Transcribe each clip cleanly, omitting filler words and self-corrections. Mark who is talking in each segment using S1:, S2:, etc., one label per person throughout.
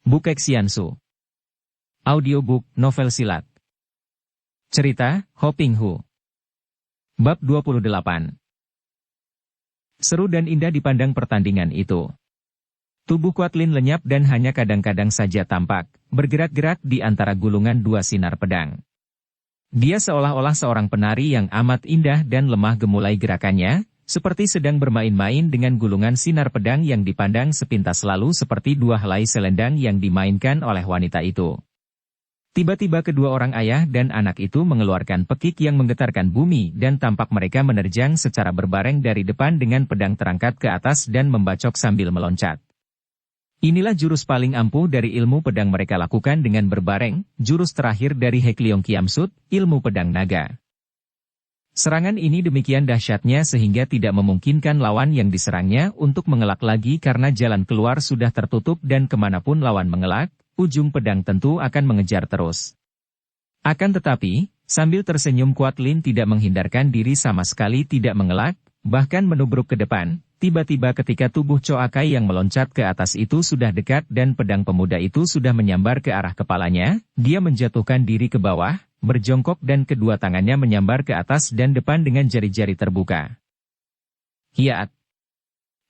S1: Bukek Xiansu. Audiobook novel silat. Cerita, Ho Ping Hu. Bab 28. Seru dan indah dipandang pertandingan itu. Tubuh Kuat Lin lenyap dan hanya kadang-kadang saja tampak, bergerak-gerak di antara gulungan dua sinar pedang. Dia seolah-olah seorang penari yang amat indah dan lemah gemulai gerakannya, seperti sedang bermain-main dengan gulungan sinar pedang yang dipandang sepintas lalu seperti dua helai selendang yang dimainkan oleh wanita itu. Tiba-tiba kedua orang ayah dan anak itu mengeluarkan pekik yang menggetarkan bumi dan tampak mereka menerjang secara berbareng dari depan dengan pedang terangkat ke atas dan membacok sambil meloncat. Inilah jurus paling ampuh dari ilmu pedang mereka lakukan dengan berbareng, jurus terakhir dari Hekliong Kiamsut, ilmu pedang naga. Serangan ini demikian dahsyatnya sehingga tidak memungkinkan lawan yang diserangnya untuk mengelak lagi karena jalan keluar sudah tertutup dan kemanapun lawan mengelak, ujung pedang tentu akan mengejar terus. Akan tetapi, sambil tersenyum Kuat Lin tidak menghindarkan diri sama sekali tidak mengelak, bahkan menubruk ke depan, tiba-tiba ketika tubuh Choakai yang meloncat ke atas itu sudah dekat dan pedang pemuda itu sudah menyambar ke arah kepalanya, dia menjatuhkan diri ke bawah, berjongkok dan kedua tangannya menyambar ke atas dan depan dengan jari-jari terbuka. Hiat!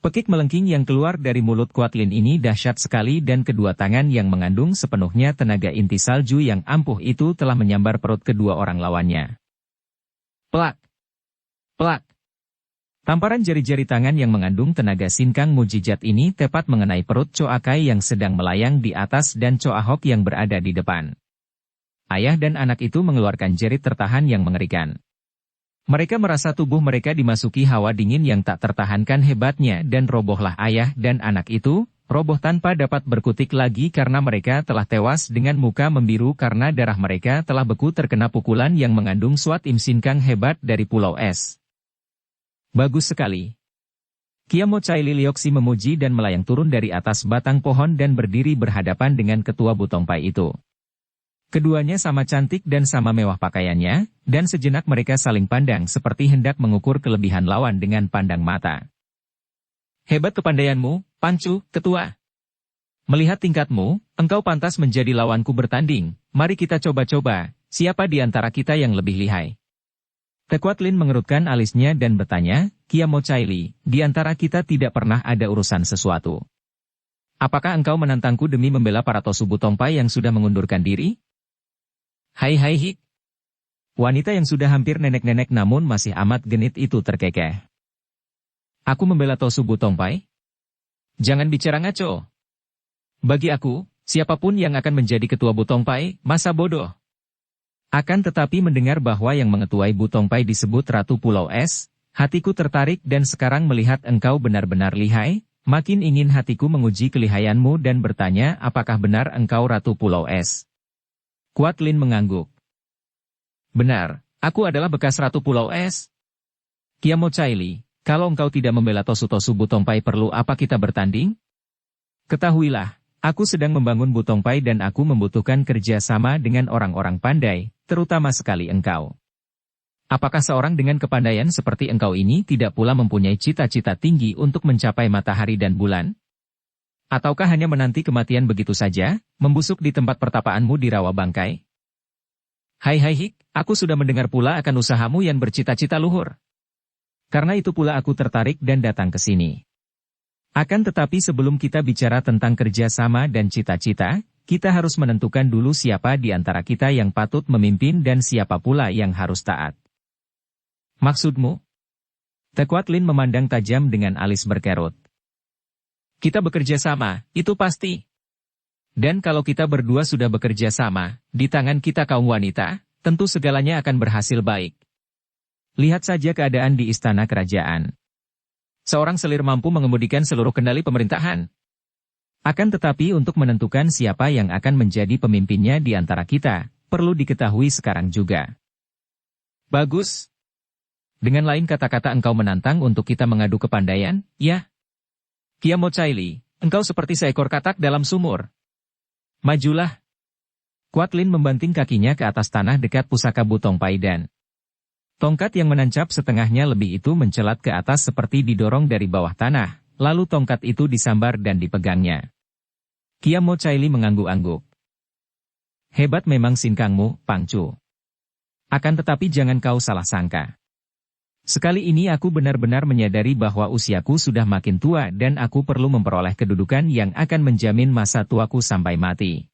S1: Pekik melengking yang keluar dari mulut Kuat Lin ini dahsyat sekali dan kedua tangan yang mengandung sepenuhnya tenaga inti salju yang ampuh itu telah menyambar perut kedua orang lawannya. Plak! Plak! Tamparan jari-jari tangan yang mengandung tenaga sinkang mujizat ini tepat mengenai perut Choakai yang sedang melayang di atas dan Choahok yang berada di depan. Ayah dan anak itu mengeluarkan jerit tertahan yang mengerikan. Mereka merasa tubuh mereka dimasuki hawa dingin yang tak tertahankan hebatnya dan robohlah ayah dan anak itu, roboh tanpa dapat berkutik lagi karena mereka telah tewas dengan muka membiru karena darah mereka telah beku terkena pukulan yang mengandung suat imsinkang hebat dari Pulau Es. Bagus sekali. Kiamo Cai Lilioksi memuji dan melayang turun dari atas batang pohon dan berdiri berhadapan dengan ketua Butongpai itu. Keduanya sama cantik dan sama mewah pakaiannya, dan sejenak mereka saling pandang seperti hendak mengukur kelebihan lawan dengan pandang mata. Hebat kepandaianmu, Pancu, ketua. Melihat tingkatmu, engkau pantas menjadi lawanku bertanding, mari kita coba-coba, siapa di antara kita yang lebih lihai. Kuat Lin mengerutkan alisnya dan bertanya, Kiamo Cai Li, di antara kita tidak pernah ada urusan sesuatu. Apakah engkau menantangku demi membela para Tosu Butongpai yang sudah mengundurkan diri? Hai hai hik. Wanita yang sudah hampir nenek-nenek namun masih amat genit itu terkekeh. Aku membela Tosu Butongpai? Jangan bicara ngaco. Bagi aku, siapapun yang akan menjadi ketua Butongpai, masa bodoh. Akan tetapi mendengar bahwa yang mengetuai Butongpai disebut Ratu Pulau Es, hatiku tertarik dan sekarang melihat engkau benar-benar lihai, makin ingin hatiku menguji kelihayanmu dan bertanya apakah benar engkau Ratu Pulau Es. Kuat Lin mengangguk. Benar, aku adalah bekas Ratu Pulau Es. Kiamo Cai Li, kalau engkau tidak membela Tosu-Tosu Butongpai perlu apa kita bertanding? Ketahuilah, aku sedang membangun Butongpai dan aku membutuhkan kerja sama dengan orang-orang pandai, terutama sekali engkau. Apakah seorang dengan kepandaian seperti engkau ini tidak pula mempunyai cita-cita tinggi untuk mencapai matahari dan bulan? Ataukah hanya menanti kematian begitu saja, membusuk di tempat pertapaanmu di rawa bangkai? Hai hai hik, aku sudah mendengar pula akan usahamu yang bercita-cita luhur. Karena itu pula aku tertarik dan datang ke sini. Akan tetapi sebelum kita bicara tentang kerjasama dan cita-cita, kita harus menentukan dulu siapa di antara kita yang patut memimpin dan siapa pula yang harus taat. Maksudmu? Kuat Lin memandang tajam dengan alis berkerut. Kita bekerja sama, itu pasti. Dan kalau kita berdua sudah bekerja sama, di tangan kita kaum wanita, tentu segalanya akan berhasil baik. Lihat saja keadaan di istana kerajaan. Seorang selir mampu mengemudikan seluruh kendali pemerintahan. Akan tetapi untuk menentukan siapa yang akan menjadi pemimpinnya di antara kita, perlu diketahui sekarang juga. Bagus. Dengan lain kata-kata engkau menantang untuk kita mengadu kepandaian, ya? Kiamo Cai Li, engkau seperti seekor katak dalam sumur. Majulah. Kuat Lin membanting kakinya ke atas tanah dekat pusaka Butongpai dan tongkat yang menancap setengahnya lebih itu mencelat ke atas seperti didorong dari bawah tanah, lalu tongkat itu disambar dan dipegangnya. Kiamo Caili mengangguk-angguk. Hebat memang sinkangmu, Pangcu. Akan tetapi jangan kau salah sangka. Sekali ini aku benar-benar menyadari bahwa usiaku sudah makin tua dan aku perlu memperoleh kedudukan yang akan menjamin masa tuaku sampai mati.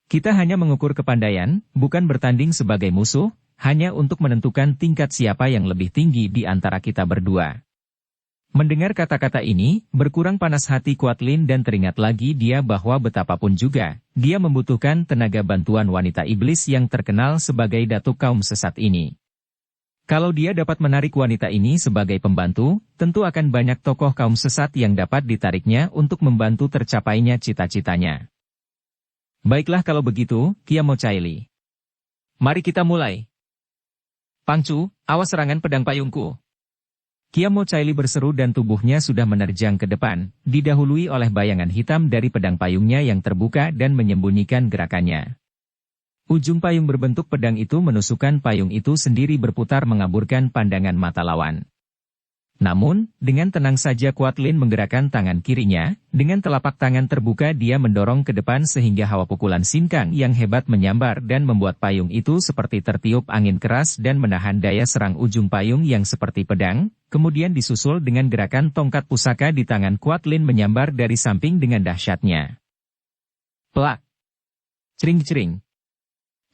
S1: Kita hanya mengukur kepandaian, bukan bertanding sebagai musuh, hanya untuk menentukan tingkat siapa yang lebih tinggi di antara kita berdua. Mendengar kata-kata ini, berkurang panas hati Quadlin dan teringat lagi dia bahwa betapapun juga, dia membutuhkan tenaga bantuan wanita iblis yang terkenal sebagai datuk kaum sesat ini. Kalau dia dapat menarik wanita ini sebagai pembantu, tentu akan banyak tokoh kaum sesat yang dapat ditariknya untuk membantu tercapainya cita-citanya. Baiklah kalau begitu, Kiamo Caili. Mari kita mulai. Pangcu, awas serangan pedang payungku. Kiamo Caili berseru dan tubuhnya sudah menerjang ke depan, didahului oleh bayangan hitam dari pedang payungnya yang terbuka dan menyembunyikan gerakannya. Ujung payung berbentuk pedang itu menusukkan payung itu sendiri berputar mengaburkan pandangan mata lawan. Namun, dengan tenang saja Quadlin menggerakkan tangan kirinya, dengan telapak tangan terbuka dia mendorong ke depan sehingga hawa pukulan sinkang yang hebat menyambar dan membuat payung itu seperti tertiup angin keras dan menahan daya serang ujung payung yang seperti pedang, kemudian disusul dengan gerakan tongkat pusaka di tangan Quadlin menyambar dari samping dengan dahsyatnya. Plak! Cering-cering!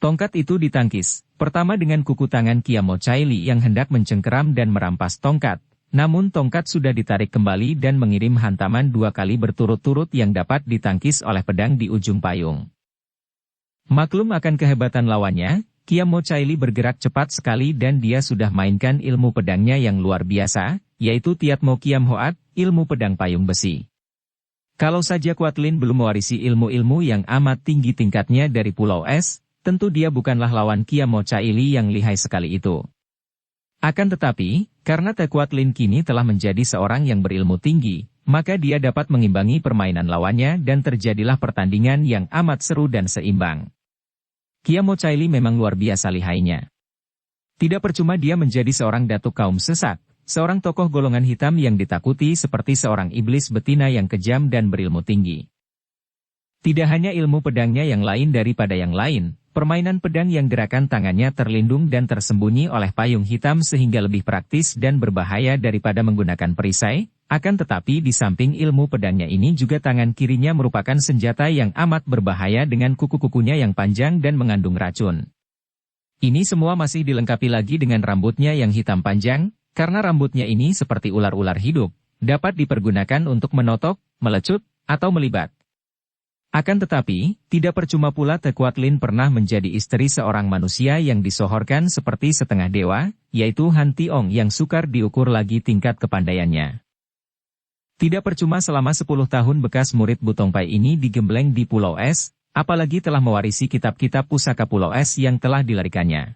S1: Tongkat itu ditangkis, pertama dengan kuku tangan Kiamo Caili yang hendak mencengkeram dan merampas tongkat, namun tongkat sudah ditarik kembali dan mengirim hantaman 2 kali berturut-turut yang dapat ditangkis oleh pedang di ujung payung. Maklum akan kehebatan lawannya, Kiamo Caili bergerak cepat sekali dan dia sudah mainkan ilmu pedangnya yang luar biasa, yaitu Tiatmo Kiam Hoat, ilmu pedang payung besi. Kalau saja Quadlin belum mewarisi ilmu-ilmu yang amat tinggi tingkatnya dari Pulau Es, tentu dia bukanlah lawan Kiamo Caili yang lihai sekali itu. Akan tetapi, karena Quadlin kini telah menjadi seorang yang berilmu tinggi, maka dia dapat mengimbangi permainan lawannya dan terjadilah pertandingan yang amat seru dan seimbang. Kiamo Caili memang luar biasa lihainya. Tidak percuma dia menjadi seorang datuk kaum sesat, seorang tokoh golongan hitam yang ditakuti seperti seorang iblis betina yang kejam dan berilmu tinggi. Tidak hanya ilmu pedangnya yang lain daripada yang lain, permainan pedang yang gerakan tangannya terlindung dan tersembunyi oleh payung hitam sehingga lebih praktis dan berbahaya daripada menggunakan perisai, akan tetapi di samping ilmu pedangnya ini juga tangan kirinya merupakan senjata yang amat berbahaya dengan kuku-kukunya yang panjang dan mengandung racun. Ini semua masih dilengkapi lagi dengan rambutnya yang hitam panjang, karena rambutnya ini seperti ular-ular hidup, dapat dipergunakan untuk menotok, melecut, atau melibat. Akan tetapi, tidak percuma pula Quadlin pernah menjadi istri seorang manusia yang disohorkan seperti setengah dewa, yaitu Han Tiong yang sukar diukur lagi tingkat kepandaiannya. Tidak percuma selama 10 tahun bekas murid Butongpai ini digembleng di Pulau Es, apalagi telah mewarisi kitab-kitab pusaka Pulau Es yang telah dilarikannya.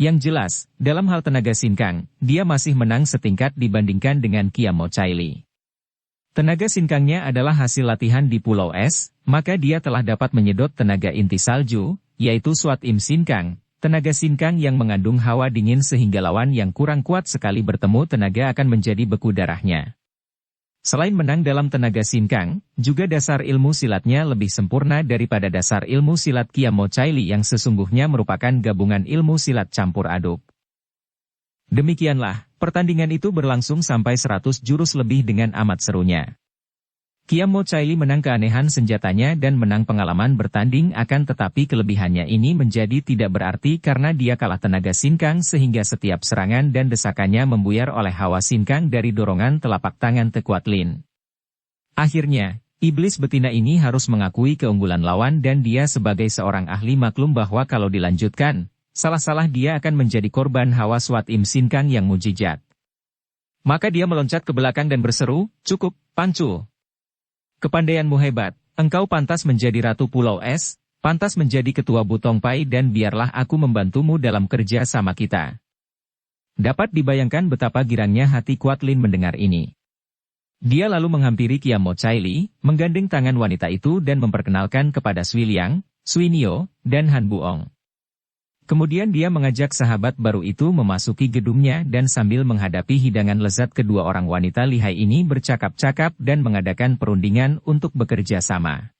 S1: Yang jelas, dalam hal tenaga sinkang, dia masih menang setingkat dibandingkan dengan Kiamo Caili. Tenaga sinkangnya adalah hasil latihan di Pulau Es, maka dia telah dapat menyedot tenaga inti salju, yaitu Swat Im Sinkang, tenaga sinkang yang mengandung hawa dingin sehingga lawan yang kurang kuat sekali bertemu tenaga akan menjadi beku darahnya. Selain menang dalam tenaga sinkang, juga dasar ilmu silatnya lebih sempurna daripada dasar ilmu silat Kiamo Caili yang sesungguhnya merupakan gabungan ilmu silat campur aduk. Demikianlah, pertandingan itu berlangsung sampai 100 jurus lebih dengan amat serunya. Kiamo Caili menang keanehan senjatanya dan menang pengalaman bertanding akan tetapi kelebihannya ini menjadi tidak berarti karena dia kalah tenaga sinkang sehingga setiap serangan dan desakannya membuyar oleh hawa sinkang dari dorongan telapak tangan Quadlin. Akhirnya, iblis betina ini harus mengakui keunggulan lawan dan dia sebagai seorang ahli maklum bahwa kalau dilanjutkan, salah-salah dia akan menjadi korban hawa Swat Im Sinkang yang mujizat. Maka dia meloncat ke belakang dan berseru, "Cukup, Pangcu. Kepandaianmu hebat, engkau pantas menjadi Ratu Pulau Es, pantas menjadi ketua Butongpai dan biarlah aku membantumu dalam kerja sama kita." Dapat dibayangkan betapa girangnya hati Quadlin mendengar ini. Dia lalu menghampiri Kiamo Caili, menggandeng tangan wanita itu dan memperkenalkan kepada Sui Liang, Sui Nio, dan Han Buong. Kemudian dia mengajak sahabat baru itu memasuki gedungnya dan sambil menghadapi hidangan lezat kedua orang wanita lihai ini bercakap-cakap dan mengadakan perundingan untuk bekerja sama.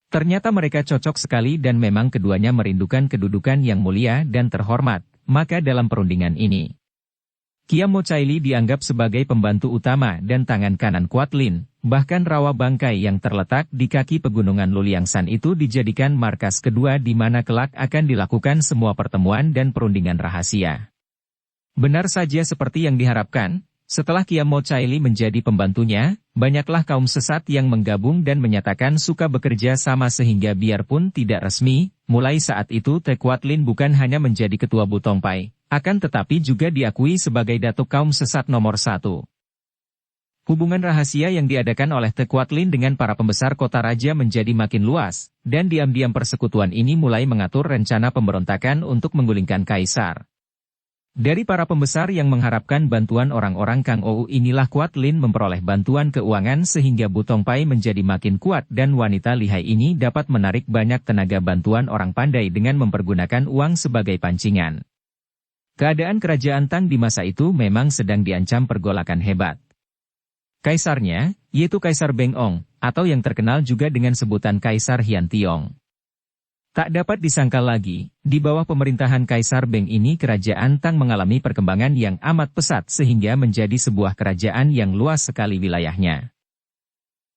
S1: Ternyata mereka cocok sekali dan memang keduanya merindukan kedudukan yang mulia dan terhormat, maka dalam perundingan ini, Qiam Mo Caili dianggap sebagai pembantu utama dan tangan kanan Kuat Lin, bahkan rawa bangkai yang terletak di kaki pegunungan Luliangsan itu dijadikan markas kedua di mana kelak akan dilakukan semua pertemuan dan perundingan rahasia. Benar saja seperti yang diharapkan, setelah Qiam Mo Caili menjadi pembantunya, banyaklah kaum sesat yang menggabung dan menyatakan suka bekerja sama sehingga biarpun tidak resmi, mulai saat itu Te Kuat Lin bukan hanya menjadi ketua Butongpai, akan tetapi juga diakui sebagai datuk kaum sesat nomor 1. Hubungan rahasia yang diadakan oleh Te Kuat Lin dengan para pembesar kota raja menjadi makin luas, dan diam-diam persekutuan ini mulai mengatur rencana pemberontakan untuk menggulingkan kaisar. Dari para pembesar yang mengharapkan bantuan orang-orang Kang Ou inilah Kuat Lin memperoleh bantuan keuangan sehingga Butongpai menjadi makin kuat dan wanita lihai ini dapat menarik banyak tenaga bantuan orang pandai dengan mempergunakan uang sebagai pancingan. Keadaan kerajaan Tang di masa itu memang sedang diancam pergolakan hebat. Kaisarnya, yaitu Kaisar Beng Ong, atau yang terkenal juga dengan sebutan Kaisar Hian Tiong. Tak dapat disangkal lagi, di bawah pemerintahan Kaisar Beng ini kerajaan Tang mengalami perkembangan yang amat pesat sehingga menjadi sebuah kerajaan yang luas sekali wilayahnya.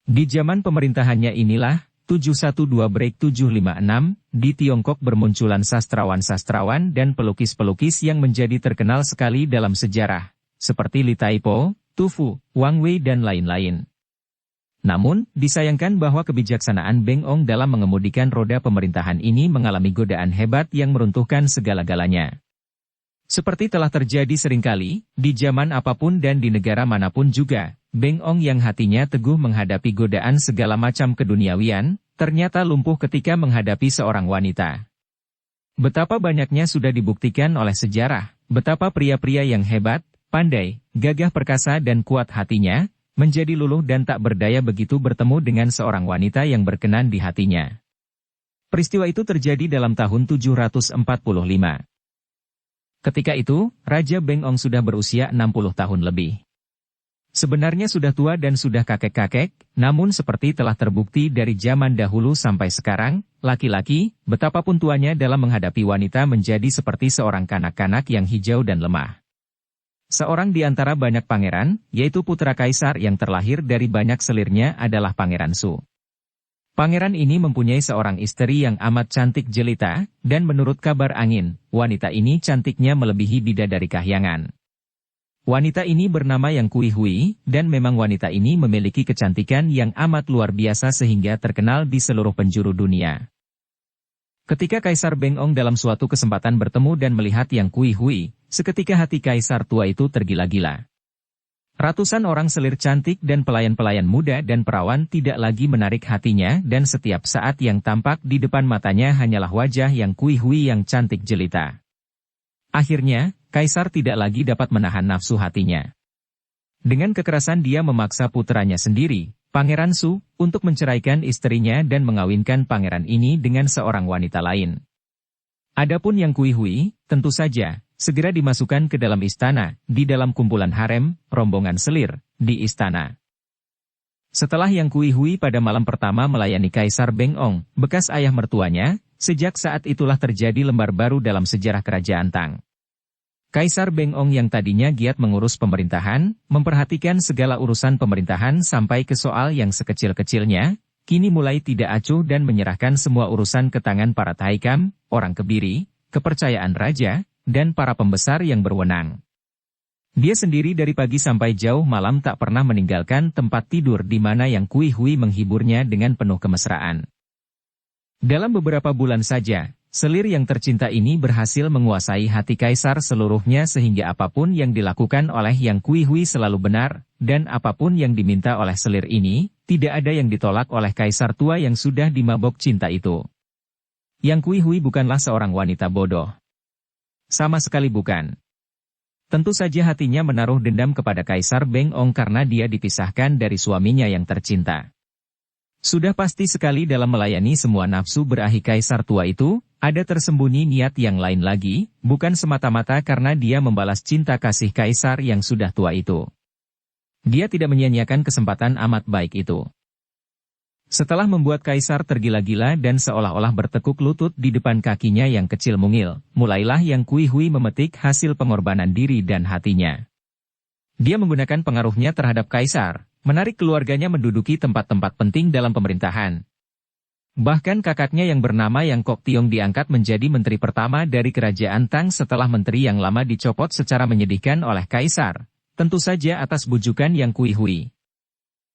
S1: Di zaman pemerintahannya inilah, 712-756, di Tiongkok bermunculan sastrawan-sastrawan dan pelukis-pelukis yang menjadi terkenal sekali dalam sejarah, seperti Li Taipo, Tu Fu, Wang Wei dan lain-lain. Namun, disayangkan bahwa kebijaksanaan Beng Ong dalam mengemudikan roda pemerintahan ini mengalami godaan hebat yang meruntuhkan segala-galanya. Seperti telah terjadi seringkali, di zaman apapun dan di negara manapun juga, Beng Ong yang hatinya teguh menghadapi godaan segala macam keduniawian, ternyata lumpuh ketika menghadapi seorang wanita. Betapa banyaknya sudah dibuktikan oleh sejarah, betapa pria-pria yang hebat, pandai, gagah perkasa dan kuat hatinya, menjadi luluh dan tak berdaya begitu bertemu dengan seorang wanita yang berkenan di hatinya. Peristiwa itu terjadi dalam tahun 745. Ketika itu, Raja Beng Ong sudah berusia 60 tahun lebih. Sebenarnya sudah tua dan sudah kakek-kakek, namun seperti telah terbukti dari zaman dahulu sampai sekarang, laki-laki, betapapun tuanya dalam menghadapi wanita menjadi seperti seorang kanak-kanak yang hijau dan lemah. Seorang di antara banyak pangeran, yaitu putra kaisar yang terlahir dari banyak selirnya adalah Pangeran Su. Pangeran ini mempunyai seorang istri yang amat cantik jelita, dan menurut kabar angin, wanita ini cantiknya melebihi bidadari kahyangan. Wanita ini bernama Yang Kui Hui, dan memang wanita ini memiliki kecantikan yang amat luar biasa sehingga terkenal di seluruh penjuru dunia. Ketika Kaisar Beng Ong dalam suatu kesempatan bertemu dan melihat Yang Kui Hui, seketika hati kaisar tua itu tergila-gila. Ratusan orang selir cantik dan pelayan-pelayan muda dan perawan tidak lagi menarik hatinya dan setiap saat yang tampak di depan matanya hanyalah wajah Yang Kui Hui yang cantik jelita. Akhirnya, kaisar tidak lagi dapat menahan nafsu hatinya. Dengan kekerasan dia memaksa putranya sendiri, Pangeran Su, untuk menceraikan istrinya dan mengawinkan pangeran ini dengan seorang wanita lain. Adapun Yang Kui Hui, tentu saja, segera dimasukkan ke dalam istana, di dalam kumpulan harem, rombongan selir, di istana. Setelah Yang Kui Hui pada malam pertama melayani Kaisar Beng Ong, bekas ayah mertuanya, sejak saat itulah terjadi lembar baru dalam sejarah kerajaan Tang. Kaisar Beng Ong yang tadinya giat mengurus pemerintahan, memperhatikan segala urusan pemerintahan sampai ke soal yang sekecil-kecilnya, kini mulai tidak acuh dan menyerahkan semua urusan ke tangan para taikam, orang kebiri, kepercayaan raja, dan para pembesar yang berwenang. Dia sendiri dari pagi sampai jauh malam tak pernah meninggalkan tempat tidur di mana Yang Kui Hui menghiburnya dengan penuh kemesraan. Dalam beberapa bulan saja, selir yang tercinta ini berhasil menguasai hati kaisar seluruhnya sehingga apapun yang dilakukan oleh Yang Kui Hui selalu benar, dan apapun yang diminta oleh selir ini, tidak ada yang ditolak oleh kaisar tua yang sudah dimabok cinta itu. Yang Kui Hui bukanlah seorang wanita bodoh. Sama sekali bukan. Tentu saja hatinya menaruh dendam kepada Kaisar Beng Ong karena dia dipisahkan dari suaminya yang tercinta. Sudah pasti sekali dalam melayani semua nafsu berahi kaisar tua itu, ada tersembunyi niat yang lain lagi, bukan semata-mata karena dia membalas cinta kasih kaisar yang sudah tua itu. Dia tidak menyia-nyiakan kesempatan amat baik itu. Setelah membuat kaisar tergila-gila dan seolah-olah bertekuk lutut di depan kakinya yang kecil mungil, mulailah Yang Kui-hui memetik hasil pengorbanan diri dan hatinya. Dia menggunakan pengaruhnya terhadap kaisar, menarik keluarganya menduduki tempat-tempat penting dalam pemerintahan. Bahkan kakaknya yang bernama Yang Kok Tiong diangkat menjadi menteri pertama dari kerajaan Tang setelah menteri yang lama dicopot secara menyedihkan oleh kaisar, tentu saja atas bujukan Yang Kui-hui.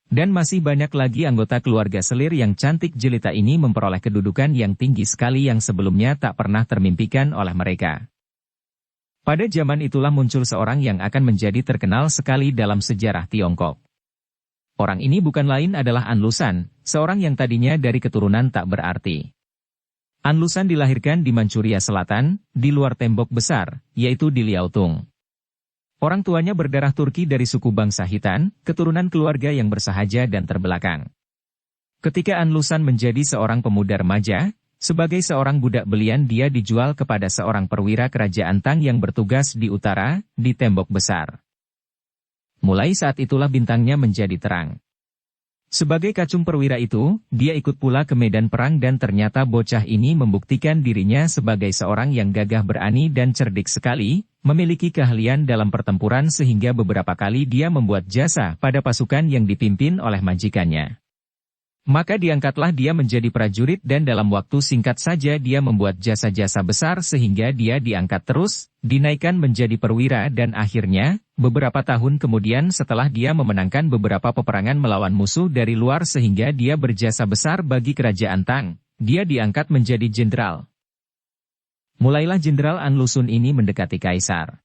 S1: Dan masih banyak lagi anggota keluarga selir yang cantik jelita ini memperoleh kedudukan yang tinggi sekali yang sebelumnya tak pernah termimpikan oleh mereka. Pada zaman itulah muncul seorang yang akan menjadi terkenal sekali dalam sejarah Tiongkok. Orang ini bukan lain adalah An Lushan, seorang yang tadinya dari keturunan tak berarti. An Lushan dilahirkan di Manchuria Selatan, di luar tembok besar, yaitu di Liaotung. Orang tuanya berdarah Turki dari suku bangsa Hitan, keturunan keluarga yang bersahaja dan terbelakang. Ketika An Lushan menjadi seorang pemuda remaja, sebagai seorang budak belian dia dijual kepada seorang perwira kerajaan Tang yang bertugas di utara, di tembok besar. Mulai saat itulah bintangnya menjadi terang. Sebagai kacung perwira itu, dia ikut pula ke medan perang dan ternyata bocah ini membuktikan dirinya sebagai seorang yang gagah berani dan cerdik sekali, memiliki keahlian dalam pertempuran sehingga beberapa kali dia membuat jasa pada pasukan yang dipimpin oleh majikannya. Maka diangkatlah dia menjadi prajurit dan dalam waktu singkat saja dia membuat jasa-jasa besar sehingga dia diangkat terus, dinaikkan menjadi perwira dan akhirnya, beberapa tahun kemudian setelah dia memenangkan beberapa peperangan melawan musuh dari luar sehingga dia berjasa besar bagi kerajaan Tang, dia diangkat menjadi jenderal. Mulailah Jenderal An Lushan ini mendekati kaisar.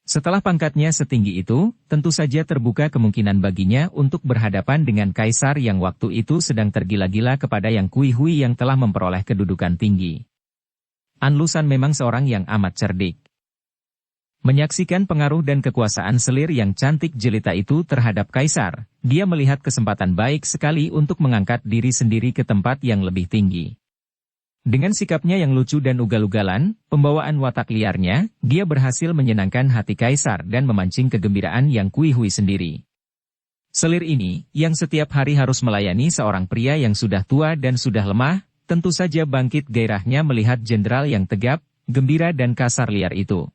S1: Setelah pangkatnya setinggi itu, tentu saja terbuka kemungkinan baginya untuk berhadapan dengan kaisar yang waktu itu sedang tergila-gila kepada Yang Kui-hui yang telah memperoleh kedudukan tinggi. An Lushan memang seorang yang amat cerdik. Menyaksikan pengaruh dan kekuasaan selir yang cantik jelita itu terhadap kaisar, dia melihat kesempatan baik sekali untuk mengangkat diri sendiri ke tempat yang lebih tinggi. Dengan sikapnya yang lucu dan ugal-ugalan, pembawaan watak liarnya, dia berhasil menyenangkan hati kaisar dan memancing kegembiraan Yang Kui-hui sendiri. Selir ini, yang setiap hari harus melayani seorang pria yang sudah tua dan sudah lemah, tentu saja bangkit gairahnya melihat jenderal yang tegap, gembira dan kasar liar itu.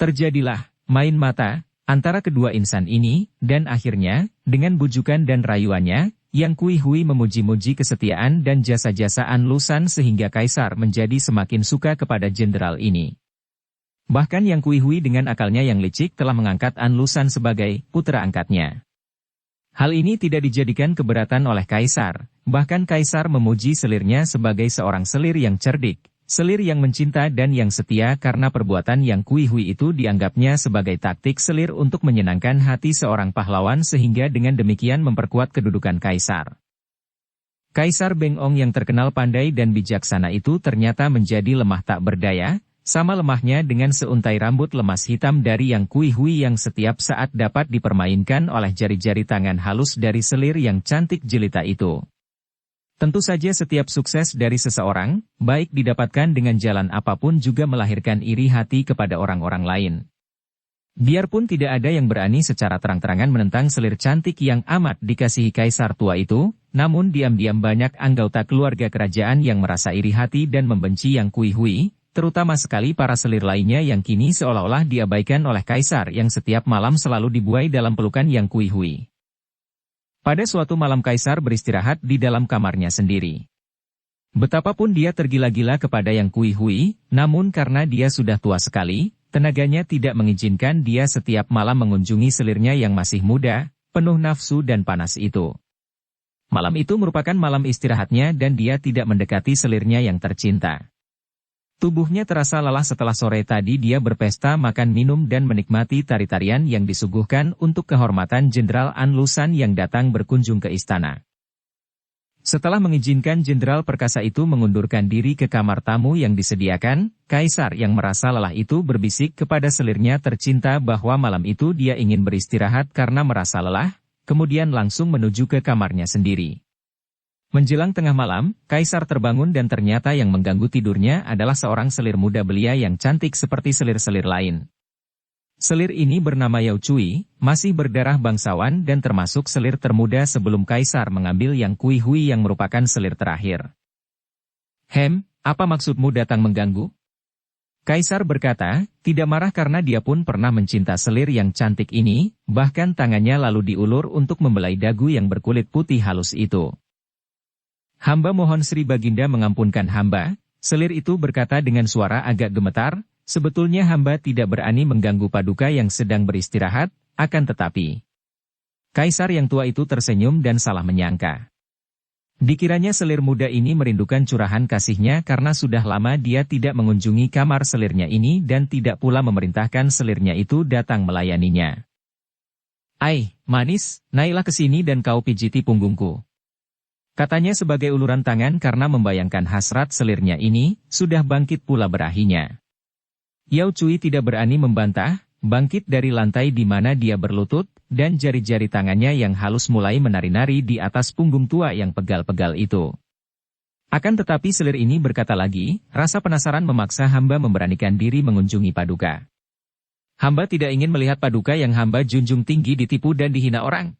S1: Terjadilah main mata antara kedua insan ini, dan akhirnya, dengan bujukan dan rayuannya, Yang Kui-hui memuji-muji kesetiaan dan jasa-jasa An Lushan sehingga kaisar menjadi semakin suka kepada jenderal ini. Bahkan Yang Kui-hui dengan akalnya yang licik telah mengangkat An Lushan sebagai putra angkatnya. Hal ini tidak dijadikan keberatan oleh kaisar, bahkan kaisar memuji selirnya sebagai seorang selir yang cerdik, selir yang mencinta dan yang setia karena perbuatan Yang Kui-hui itu dianggapnya sebagai taktik selir untuk menyenangkan hati seorang pahlawan sehingga dengan demikian memperkuat kedudukan kaisar. Kaisar Beng-ong yang terkenal pandai dan bijaksana itu ternyata menjadi lemah tak berdaya, sama lemahnya dengan seuntai rambut lemas hitam dari Yang Kui-hui yang setiap saat dapat dipermainkan oleh jari-jari tangan halus dari selir yang cantik jelita itu. Tentu saja setiap sukses dari seseorang, baik didapatkan dengan jalan apapun juga melahirkan iri hati kepada orang-orang lain. Biarpun tidak ada yang berani secara terang-terangan menentang selir cantik yang amat dikasihi kaisar tua itu, namun diam-diam banyak anggota keluarga kerajaan yang merasa iri hati dan membenci Yang Kui-hui, terutama sekali para selir lainnya yang kini seolah-olah diabaikan oleh kaisar yang setiap malam selalu dibuai dalam pelukan Yang Kui-hui. Pada suatu malam kaisar beristirahat di dalam kamarnya sendiri. Betapapun dia tergila-gila kepada Yang Kui-hui, namun karena dia sudah tua sekali, tenaganya tidak mengizinkan dia setiap malam mengunjungi selirnya yang masih muda, penuh nafsu dan panas itu. Malam itu merupakan malam istirahatnya dan dia tidak mendekati selirnya yang tercinta. Tubuhnya terasa lelah setelah sore tadi dia berpesta makan minum dan menikmati tari-tarian yang disuguhkan untuk kehormatan Jenderal An Lushan yang datang berkunjung ke istana. Setelah mengizinkan jenderal perkasa itu mengundurkan diri ke kamar tamu yang disediakan, kaisar yang merasa lelah itu berbisik kepada selirnya tercinta bahwa malam itu dia ingin beristirahat karena merasa lelah, kemudian langsung menuju ke kamarnya sendiri. Menjelang tengah malam, kaisar terbangun dan ternyata yang mengganggu tidurnya adalah seorang selir muda belia yang cantik seperti selir-selir lain. Selir ini bernama Yao Cui, masih berdarah bangsawan dan termasuk selir termuda sebelum Kaisar mengambil Yang Kui Hui yang merupakan selir terakhir. Apa maksudmu datang mengganggu? Kaisar berkata, tidak marah karena dia pun pernah mencinta selir yang cantik ini, bahkan tangannya lalu diulur untuk membelai dagu yang berkulit putih halus itu. Hamba mohon Sri Baginda mengampunkan hamba, selir itu berkata dengan suara agak gemetar. Sebetulnya hamba tidak berani mengganggu Paduka yang sedang beristirahat, akan tetapi. Kaisar yang tua itu tersenyum dan salah menyangka. Dikiranya selir muda ini merindukan curahan kasihnya karena sudah lama dia tidak mengunjungi kamar selirnya ini dan tidak pula memerintahkan selirnya itu datang melayaninya. Manis, naiklah ke sini dan kau pijiti punggungku. Katanya sebagai uluran tangan karena membayangkan hasrat selirnya ini, sudah bangkit pula berahinya. Yao Cui tidak berani membantah, bangkit dari lantai di mana dia berlutut, dan jari-jari tangannya yang halus mulai menari-nari di atas punggung tua yang pegal-pegal itu. Akan tetapi selir ini berkata lagi, rasa penasaran memaksa hamba memberanikan diri mengunjungi Paduka. Hamba tidak ingin melihat Paduka yang hamba junjung tinggi ditipu dan dihina orang.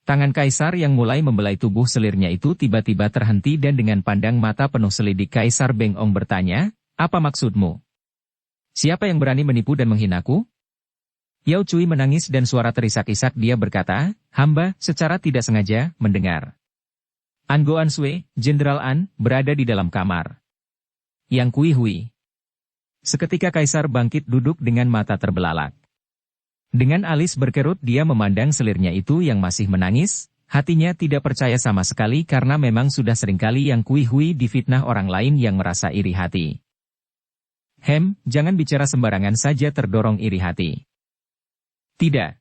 S1: Tangan Kaisar yang mulai membelai tubuh selirnya itu tiba-tiba terhenti dan dengan pandang mata penuh selidik Kaisar Beng Ong bertanya, apa maksudmu? Siapa yang berani menipu dan menghinaku? Yao Cui menangis dan suara terisak-isak dia berkata, hamba secara tidak sengaja mendengar. An Goan Sui, Jenderal An, berada di dalam kamar. Yang Kui Hui. Seketika Kaisar bangkit duduk dengan mata terbelalak. Dengan alis berkerut dia memandang selirnya itu yang masih menangis, hatinya tidak percaya sama sekali karena memang sudah seringkali Yang Kui Hui difitnah orang lain yang merasa iri hati. Jangan bicara sembarangan saja terdorong iri hati. Tidak.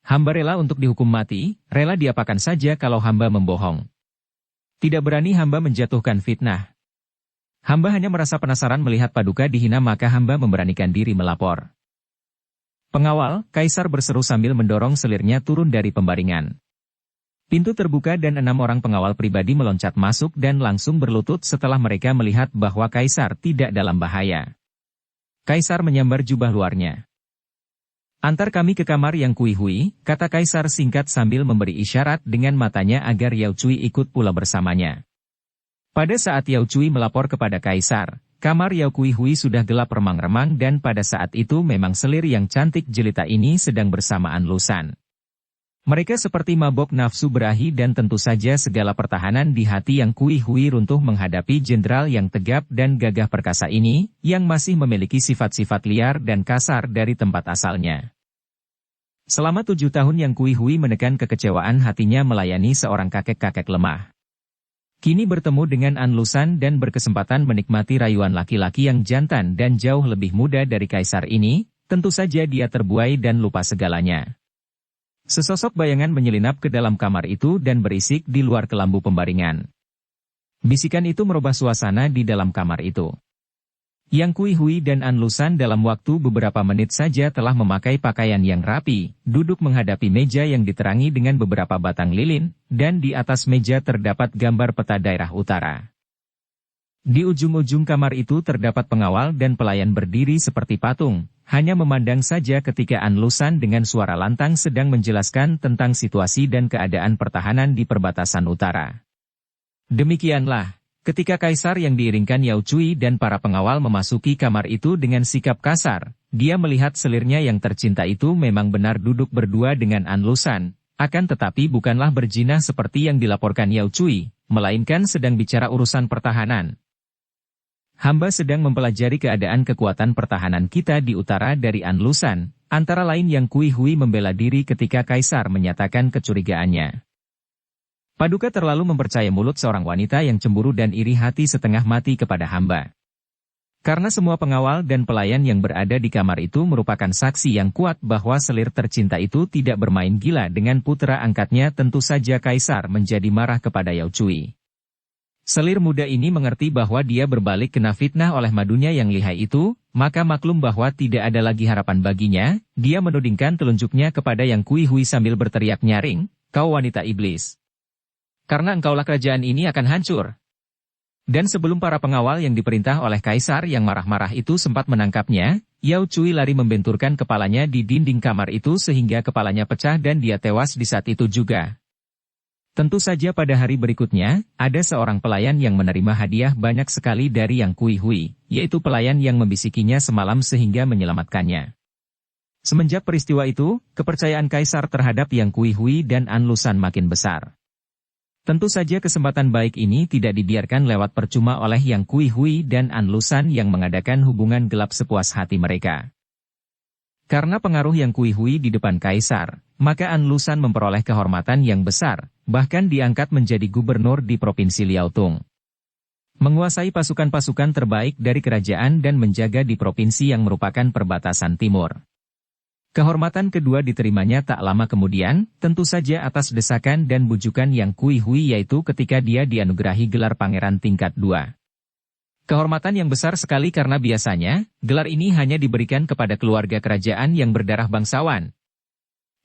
S1: Hamba rela untuk dihukum mati, rela diapakan saja kalau hamba membohong. Tidak berani hamba menjatuhkan fitnah. Hamba hanya merasa penasaran melihat Paduka dihina maka hamba memberanikan diri melapor. Pengawal, Kaisar berseru sambil mendorong selirnya turun dari pembaringan. Pintu terbuka dan 6 orang pengawal pribadi meloncat masuk dan langsung berlutut setelah mereka melihat bahwa Kaisar tidak dalam bahaya. Kaisar menyambar jubah luarnya. Antar kami ke kamar Yang Kui Hui, kata Kaisar singkat sambil memberi isyarat dengan matanya agar Yao Cui ikut pula bersamanya. Pada saat Yao Cui melapor kepada Kaisar, kamar Yao Kui Hui sudah gelap remang-remang dan pada saat itu memang selir yang cantik jelita ini sedang bersama An Lusan. Mereka seperti mabok nafsu berahi dan tentu saja segala pertahanan di hati Yang Kui Hui runtuh menghadapi jenderal yang tegap dan gagah perkasa ini, yang masih memiliki sifat-sifat liar dan kasar dari tempat asalnya. Selama 7 tahun Yang Kui Hui menekan kekecewaan hatinya melayani seorang kakek-kakek lemah. Kini bertemu dengan An Lusan dan berkesempatan menikmati rayuan laki-laki yang jantan dan jauh lebih muda dari Kaisar ini, tentu saja dia terbuai dan lupa segalanya. Sesosok bayangan menyelinap ke dalam kamar itu dan berisik di luar kelambu pembaringan. Bisikan itu merubah suasana di dalam kamar itu. Yang Kui Hui dan An Lusan dalam waktu beberapa menit saja telah memakai pakaian yang rapi, duduk menghadapi meja yang diterangi dengan beberapa batang lilin, dan di atas meja terdapat gambar peta daerah utara. Di ujung-ujung kamar itu terdapat pengawal dan pelayan berdiri seperti patung, hanya memandang saja ketika An Lusan dengan suara lantang sedang menjelaskan tentang situasi dan keadaan pertahanan di perbatasan utara. Demikianlah, ketika Kaisar yang diiringkan Yao Cui dan para pengawal memasuki kamar itu dengan sikap kasar, dia melihat selirnya yang tercinta itu memang benar duduk berdua dengan An Lusan, akan tetapi bukanlah berjinah seperti yang dilaporkan Yao Cui, melainkan sedang bicara urusan pertahanan. Hamba sedang mempelajari keadaan kekuatan pertahanan kita di utara dari An Lusan, antara lain Yang Kui Hui membela diri ketika Kaisar menyatakan kecurigaannya. Paduka terlalu mempercaya mulut seorang wanita yang cemburu dan iri hati setengah mati kepada hamba. Karena semua pengawal dan pelayan yang berada di kamar itu merupakan saksi yang kuat bahwa selir tercinta itu tidak bermain gila dengan putra angkatnya, tentu saja Kaisar menjadi marah kepada Yao Cui. Selir muda ini mengerti bahwa dia berbalik kena fitnah oleh madunya yang lihai itu, maka maklum bahwa tidak ada lagi harapan baginya, dia menudingkan telunjuknya kepada Yang Kui Hui sambil berteriak nyaring, "Kau wanita iblis! Karena engkaulah kerajaan ini akan hancur." Dan sebelum para pengawal yang diperintah oleh Kaisar yang marah-marah itu sempat menangkapnya, Yao Cui lari membenturkan kepalanya di dinding kamar itu sehingga kepalanya pecah dan dia tewas di saat itu juga. Tentu saja pada hari berikutnya, ada seorang pelayan yang menerima hadiah banyak sekali dari Yang Kui Hui, yaitu pelayan yang membisikinya semalam sehingga menyelamatkannya. Semenjak peristiwa itu, kepercayaan Kaisar terhadap Yang Kui Hui dan An Lushan makin besar. Tentu saja kesempatan baik ini tidak dibiarkan lewat percuma oleh Yang Kui Hui dan An Lushan yang mengadakan hubungan gelap sepuas hati mereka. Karena pengaruh Yang Kui Hui di depan Kaisar, maka An Lushan memperoleh kehormatan yang besar, bahkan diangkat menjadi gubernur di Provinsi Liaotung. Menguasai pasukan-pasukan terbaik dari kerajaan dan menjaga di provinsi yang merupakan perbatasan timur. Kehormatan kedua diterimanya tak lama kemudian, tentu saja atas desakan dan bujukan Yang Kui Hui yaitu ketika dia dianugerahi gelar pangeran tingkat 2. Kehormatan yang besar sekali karena biasanya, gelar ini hanya diberikan kepada keluarga kerajaan yang berdarah bangsawan.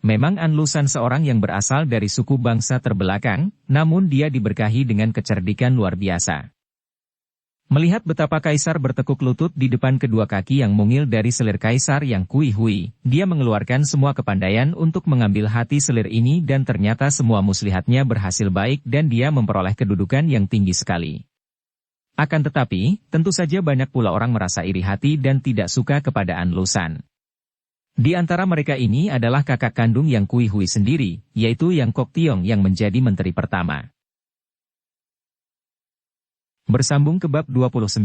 S1: Memang An Lushan seorang yang berasal dari suku bangsa terbelakang, namun dia diberkahi dengan kecerdikan luar biasa. Melihat betapa Kaisar bertekuk lutut di depan kedua kaki yang mungil dari selir Kaisar Yang Kui Hui, dia mengeluarkan semua kepandaian untuk mengambil hati selir ini dan ternyata semua muslihatnya berhasil baik dan dia memperoleh kedudukan yang tinggi sekali. Akan tetapi, tentu saja banyak pula orang merasa iri hati dan tidak suka kepada An Lushan. Di antara mereka ini adalah kakak kandung Yang Kui Hui sendiri, yaitu Yang Kok Tiong yang menjadi menteri pertama. Bersambung ke bab 29.